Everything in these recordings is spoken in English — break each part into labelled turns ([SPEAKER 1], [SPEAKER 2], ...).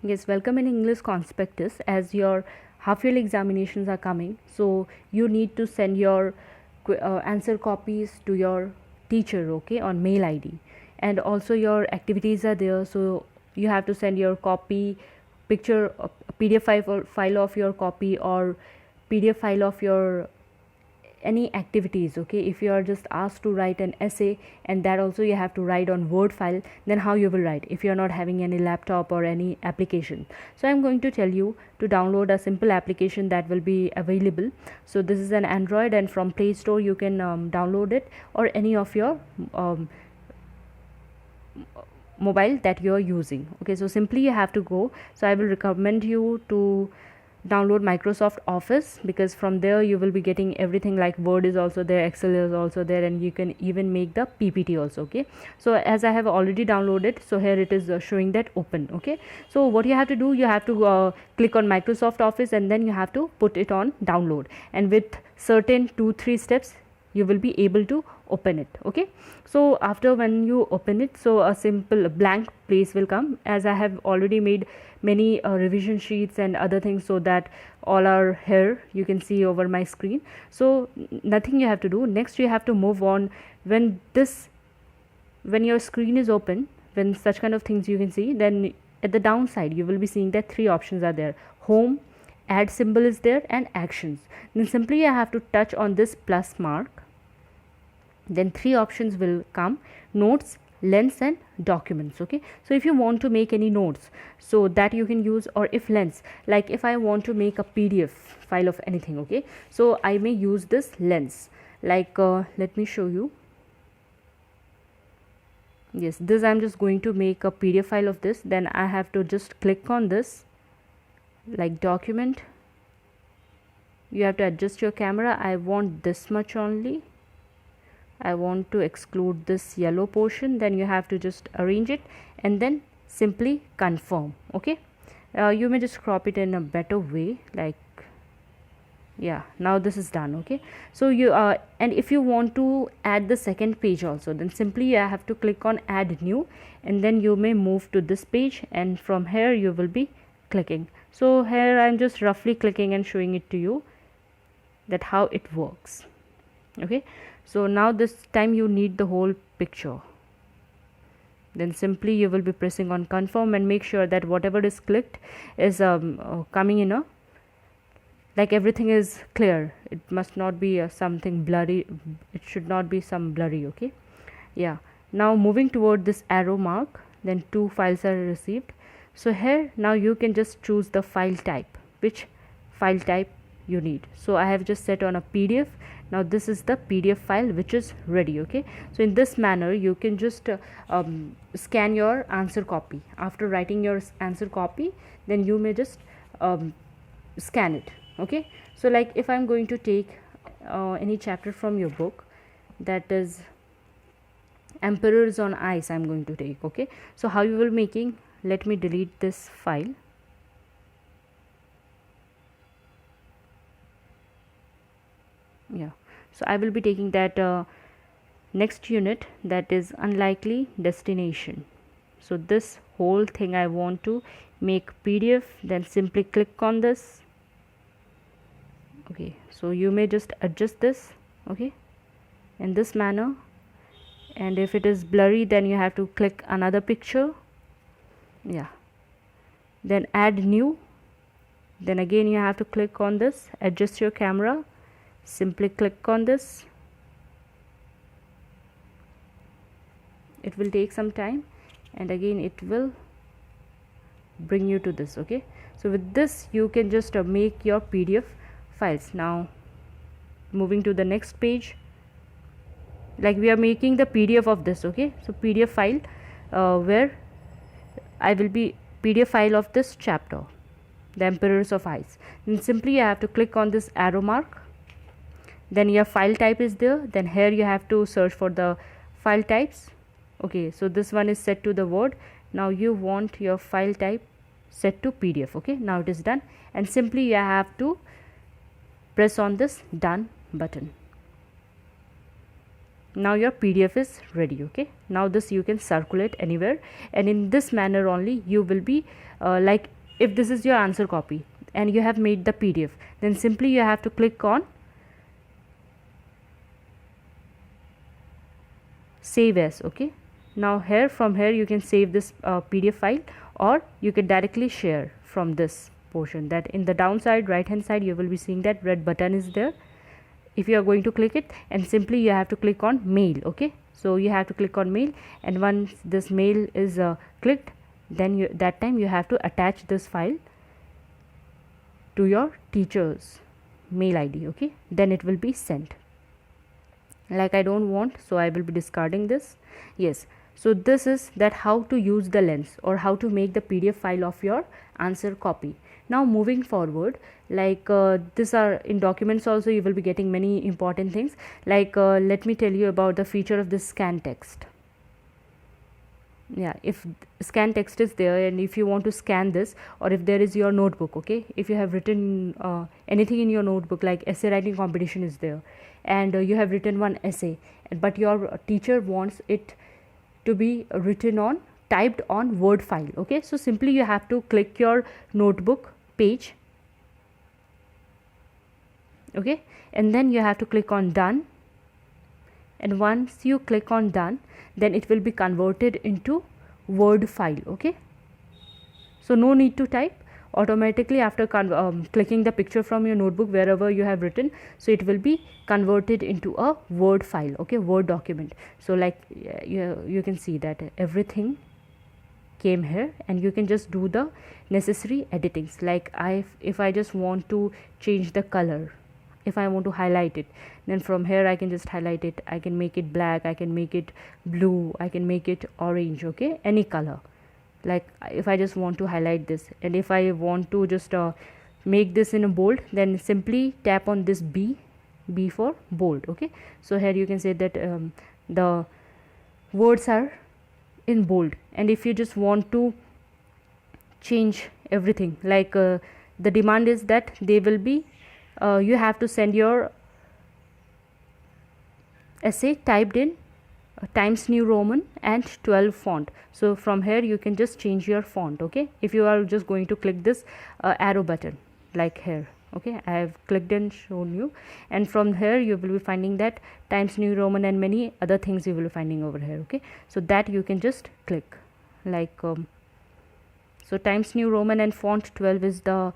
[SPEAKER 1] Yes, welcome in English Conspectus. As your half yearly examinations are coming, so you need to send your answer copies to your teacher, okay, on mail ID, and also your activities are there. So you have to send your copy, picture, PDF file of your copy, or PDF file of your any activities. Okay, if you are just asked to write an essay and that also you have to write on Word file, then how you will write if you are not having any laptop or any application? So I'm going to tell you to download a simple application that will be available. So this is an Android, and from Play Store you can download it, or any of your mobile that you are using. Okay, so simply you have to go. So I will recommend you to download Microsoft Office, because from there you will be getting everything, like Word is also there, Excel is also there, and you can even make the PPT also. Okay, so as I have already downloaded, so here it is showing that open. Okay, so what you have to do, you have to click on Microsoft Office, and then you have to put it on download, and with certain 2-3 steps you will be able to open it. Okay, so after when you open it, so a simple blank place will come, as I have already made many revision sheets and other things, so that all are here, you can see over my screen. So nothing you have to do. Next you have to move on. When your screen is open, when such kind of things you can see, then at the downside you will be seeing that 3 options are there: home, add symbol is there, and actions. Then simply I have to touch on this plus mark, then 3 options will come: notes, lens, and documents. Okay, so if you want to make any notes, so that you can use, or if lens, like if I want to make a PDF file of anything, okay, so I may use this lens. Like let me show you. Yes, this I'm just going to make a PDF file of this. Then I have to just click on this, like document. You have to adjust your camera. I want this much only. I want to exclude this yellow portion. Then you have to just arrange it and then simply confirm. Okay, you may just crop it in a better way, like, yeah, now this is done. Okay, so you and if you want to add the second page also, then simply you have to click on add new, and then you may move to this page, and from here you will be clicking. So here I'm just roughly clicking and showing it to you that how it works. Okay, so now this time you need the whole picture. Then simply you will be pressing on confirm, and make sure that whatever is clicked is coming in a, like, everything is clear. It must not be something blurry. It should not be some blurry. Okay, yeah, now moving toward this arrow mark, then 2 files are received. So here now you can just choose the file type, which file type you need. So I have just set on a PDF. Now this is the PDF file which is ready. Okay, so in this manner you can just scan your answer copy. After writing your answer copy, then you may just scan it. Okay, so like if I'm going to take any chapter from your book, that is Emperors on Ice, I'm going to take. Okay, so how you will making, let me delete this file. Yeah, so I will be taking that next unit, that is unlikely destination. So this whole thing I want to make PDF. Then simply click on this. Okay, so you may just adjust this, okay, in this manner, and if it is blurry, then you have to click another picture. Yeah, then add new. Then again you have to click on this, adjust your camera, simply click on this. It will take some time, and again it will bring you to this. Okay, so with this you can just make your PDF files. Now moving to the next page, like we are making the PDF of this. Okay, so PDF file where I will be PDF file of this chapter, the Emperors of Ice. Then simply you have to click on this arrow mark, then your file type is there. Then here you have to search for the file types. Okay, so this one is set to the Word. Now you want your file type set to PDF. Okay, now it is done, and simply you have to press on this done button. Now your PDF is ready. Okay, now this you can circulate anywhere, and in this manner only you will be like, if this is your answer copy and you have made the PDF, then simply you have to click on save as. Okay, now here, from here you can save this PDF file, or you can directly share from this portion. That in the downside right hand side you will be seeing that red button is there. If you are going to click it, and simply you have to click on mail. Okay, so you have to click on mail, and once this mail is clicked, then that time you have to attach this file to your teacher's mail ID. Okay, then it will be sent. Like I don't want, so I will be discarding this. Yes, so this is that how to use the lens, or how to make the PDF file of your answer copy. Now moving forward, like these are in documents also you will be getting many important things. Like let me tell you about the feature of this scan text. Yeah, if scan text is there, and if you want to scan this, or if there is your notebook, okay, if you have written anything in your notebook, like essay writing competition is there, and you have written one essay, but your teacher wants it to be written on, typed on Word file. Okay, so simply you have to click your notebook page. Okay, and then you have to click on done, and once you click on done, then it will be converted into Word file. Okay, so no need to type, automatically after clicking the picture from your notebook wherever you have written, so it will be converted into a Word file. Okay, Word document. So like you can see that everything came here, and you can just do the necessary editings. Like if I just want to change the color, if I want to highlight it, then from here I can just highlight it. I can make it black, I can make it blue, I can make it orange. Okay, any color. Like if I just want to highlight this, and if I want to just make this in a bold, then simply tap on this B for bold. Okay, so here you can say that the words are in bold, and if you just want to change everything, like the demand is that they will be you have to send your essay typed in Times New Roman and 12 font. So from here you can just change your font. Okay, if you are just going to click this arrow button, like here. Okay, I have clicked and shown you, and from here you will be finding that Times New Roman and many other things you will be finding over here. Okay, so that you can just click, like so Times New Roman and font 12 is the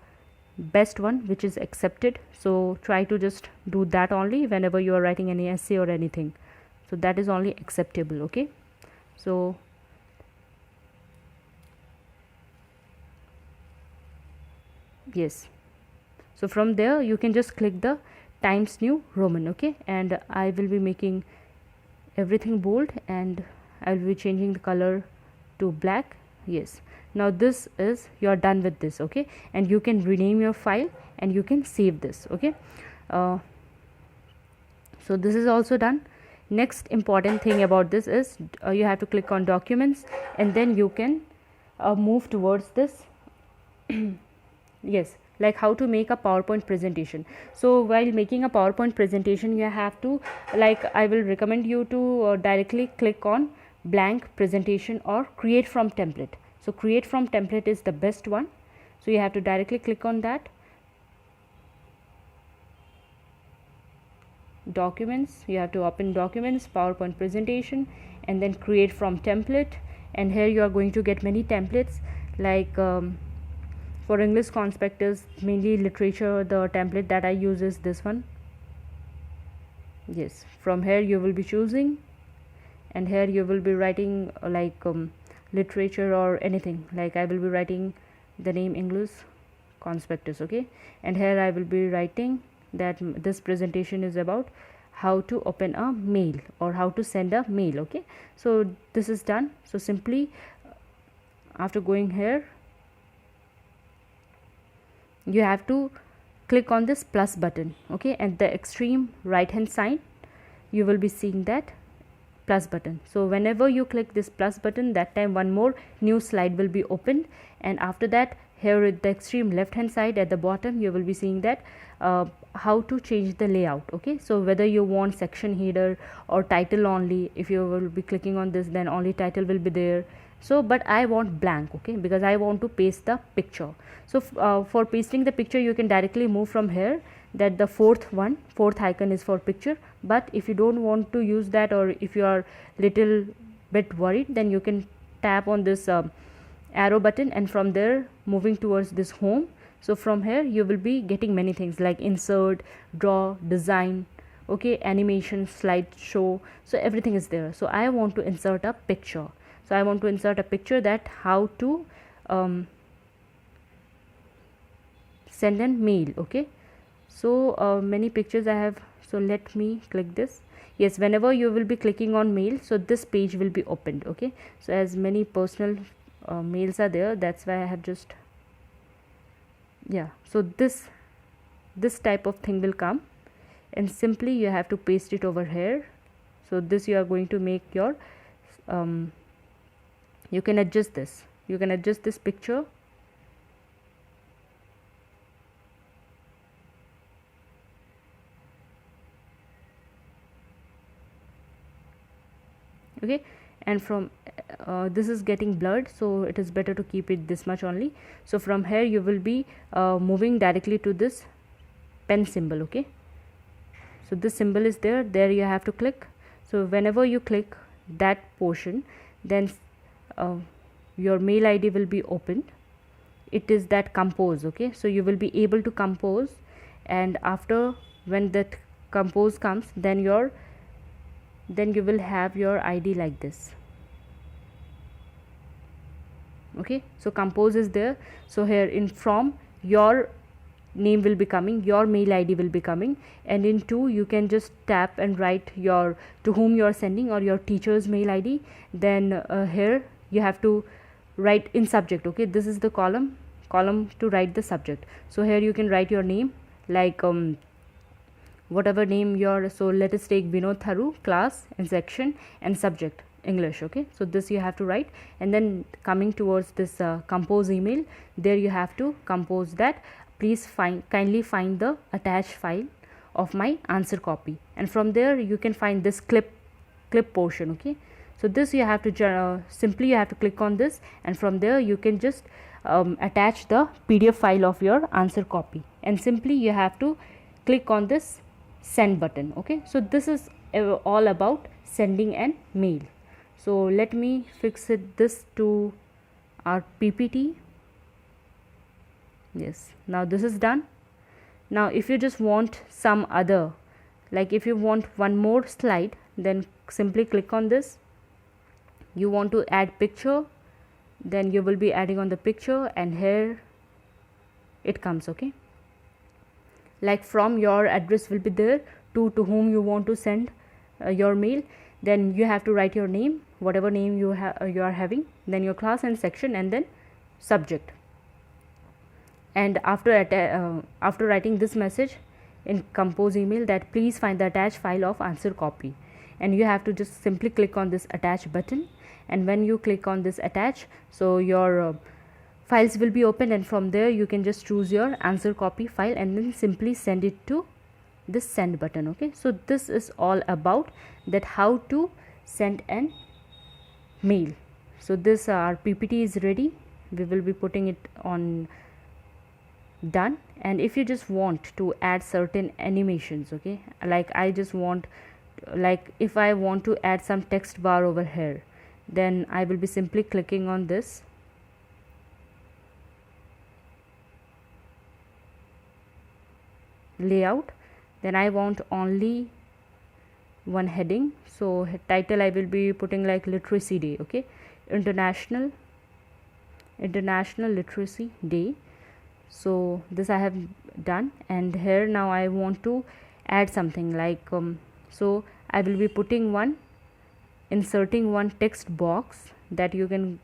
[SPEAKER 1] best one which is accepted, so try to just do that only whenever you are writing any essay or anything. So that is only acceptable. Okay, so yes, so from there you can just click the Times New Roman. Okay, and I will be making everything bold, and I will be changing the color to black. Yes, now this is, you are done with this. Okay, and you can rename your file and you can save this. Okay, so this is also done. Next important thing about this is you have to click on documents, and then you can move towards this yes, like how to make a PowerPoint presentation. So while making a PowerPoint presentation, you have to, like I will recommend you to directly click on blank presentation or create from template. So create from template is the best one, so you have to directly click on that. Documents, you have to open documents, PowerPoint presentation, and then create from template, and here you are going to get many templates, like for English conspectus, mainly literature, the template that I use is this one. Yes, from here you will be choosing, and here you will be writing like literature or anything, like I will be writing the name English conspectus. Okay, and here I will be writing that this presentation is about how to open a mail or how to send a mail. Okay, so this is done. So simply after going here, you have to click on this plus button. Okay, at the extreme right hand side you will be seeing that plus button. So whenever you click this plus button, that time one more new slide will be opened, and after that here at the extreme left hand side at the bottom you will be seeing that how to change the layout. Okay, so whether you want section header or title only, if you will be clicking on this, then only title will be there. So but I want blank, okay, because I want to paste the picture. So for pasting the picture, you can directly move from here, that the fourth icon is for picture. But if you don't want to use that, or if you are little bit worried, then you can tap on this arrow button, and from there moving towards this home. So from here you will be getting many things like insert, draw, design, okay, animation, slideshow. So everything is there. So I want to insert a picture. So I want to insert a picture, that how to send an mail. Okay, so many pictures I have. So let me click this. Yes, whenever you will be clicking on mail, so this page will be opened. Okay, so as many personal mails are there, that's why I have just, yeah, so this type of thing will come, and simply you have to paste it over here. So this you are going to make your you can adjust this picture. Okay, and from this is getting blurred, so it is better to keep it this much only. So from here you will be moving directly to this pen symbol. Okay, so this symbol is there you have to click. So whenever you click that portion, then your mail ID will be opened. It is that compose. Okay, so you will be able to compose, and after when that compose comes, then you will have your ID like this. Okay, so compose is there. So here in from, your name will be coming, your mail ID will be coming, and in to you can just tap and write your to whom you are sending, or your teacher's mail ID. Then here you have to write in subject. Okay, this is the column to write the subject. So here you can write your name, like whatever name your, so let us take Vinod Tharu, class and section, and subject English. Okay, so this you have to write, and then coming towards this compose email, there you have to compose that please kindly find the attached file of my answer copy, and from there you can find this clip portion. Okay, so this you have to simply you have to click on this, and from there you can just attach the PDF file of your answer copy, and simply you have to click on this send button. Okay, so this is all about sending an mail. So let me fix this to our PPT. Yes, now this is done. Now if you just want some other, like if you want one more slide, then simply click on this. You want to add picture, then you will be adding on the picture, and here it comes. Okay, like from your address will be there to whom you want to send your mail. Then you have to write your name, whatever name you are having, then your class and section, and then subject. And after writing this message in compose email, that please find the attached file of answer copy, and you have to just simply click on this attach button, and when you click on this attach, so your files will be opened, and from there you can just choose your answer copy file, and then simply send it to this send button. Okay, so this is all about that how to send an mail. So this our PPT is ready. We will be putting it on done. And if you just want to add certain animations, okay, like I just want, like if I want to add some text bar over here, then I will be simply clicking on this, layout. Then I want only one heading, so title I will be putting like literacy day. Okay, international literacy day. So this I have done, and here now I want to add something like so I will be inserting one text box that you can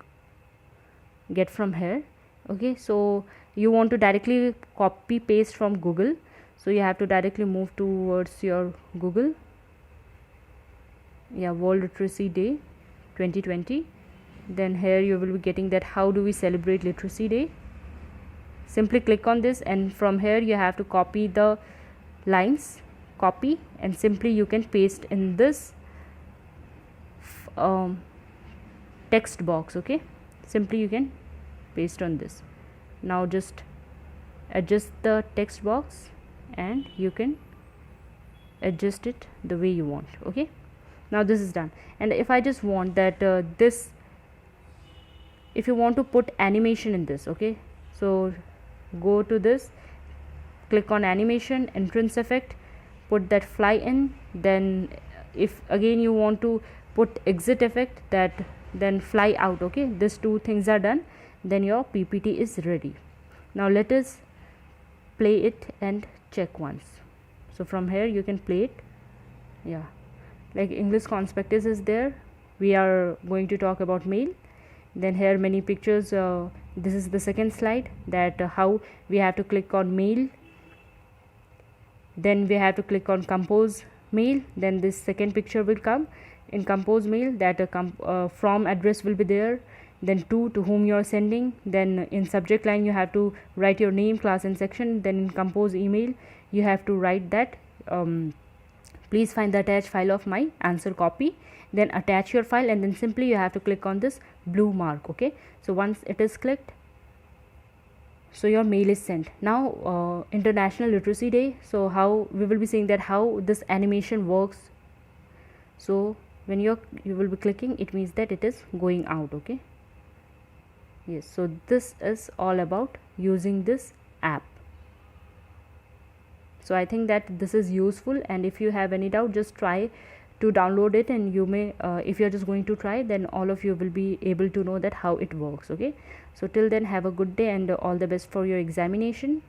[SPEAKER 1] get from here. Okay, so you want to directly copy paste from Google, so you have to directly move towards your Google. Yeah, World Literacy Day 2020. Then here you will be getting that how do we celebrate literacy day. Simply click on this, and from here you have to copy the lines, copy, and simply you can paste in this text box. Okay, simply you can paste on this. Now just adjust the text box and you can adjust it the way you want. Okay, now this is done. And if I just want that this, if you want to put animation in this, okay, so go to this, click on animation, entrance effect, put that fly in. Then if again you want to put exit effect, that then fly out. Okay, these two things are done, then your PPT is ready. Now let us play it and check once. So from here you can play it. Yeah, like English conspectus is there. We are going to talk about mail. Then here many pictures. This is the second slide, that how we have to click on mail, then we have to click on compose mail. Then this second picture will come in compose mail, that from address will be there, then to whom you are sending. Then in subject line you have to write your name, class and section. Then in compose email you have to write that please find the attached file of my answer copy. Then attach your file, and then simply you have to click on this blue mark. Okay, so once it is clicked, so your mail is sent. Now International Literacy Day, so how we will be seeing that how this animation works. So when you will be clicking, it means that it is going out. Okay, yes, so this is all about using this app. So I think that this is useful, and if you have any doubt, just try to download it, and you may if you're just going to try, then all of you will be able to know that how it works. Okay, so till then, have a good day and all the best for your examination.